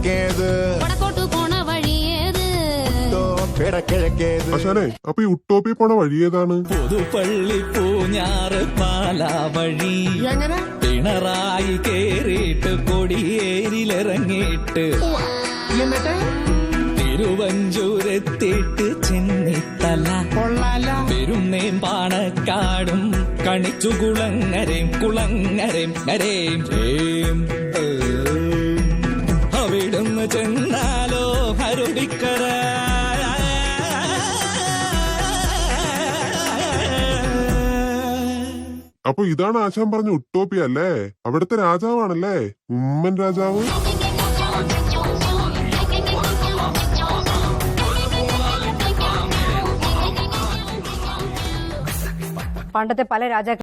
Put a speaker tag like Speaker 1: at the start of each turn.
Speaker 1: തെക്കേത്
Speaker 2: വടക്കോട്ട് പോണ വഴിയേത്
Speaker 1: കിഴക്കേത്.
Speaker 3: ആശാനെ, അപ്പൊ ഈ ഉട്ടോപ്പി പോണ വഴി ഏതാണ്?
Speaker 4: പുതുപ്പള്ളി പൂഞ്ഞാറ് പാലാ വഴി.
Speaker 1: എങ്ങനെ?
Speaker 4: പിണറായി കേറിയിട്ട് കൊടിയേരിലിറങ്ങിയിട്ട്
Speaker 1: എന്നിട്ട്
Speaker 4: തിരുവഞ്ചൂരെത്തിയിട്ട് ചെന്നിത്തല പെരുന്നേം പാണക്കാടും കണിച്ചു കുളങ്ങരേം നരേം അവിടുന്ന് ചെന്നാലോ ഹരുടിക്കര.
Speaker 3: അപ്പൊ ഇതാണ് ആശാൻ പറഞ്ഞ ഉട്ടോപ്പി അല്ലേ? അവിടുത്തെ രാജാവാണല്ലേ ഉമ്മൻ രാജാവ്?
Speaker 5: പണ്ടത്തെ പല രാജാക്കൾ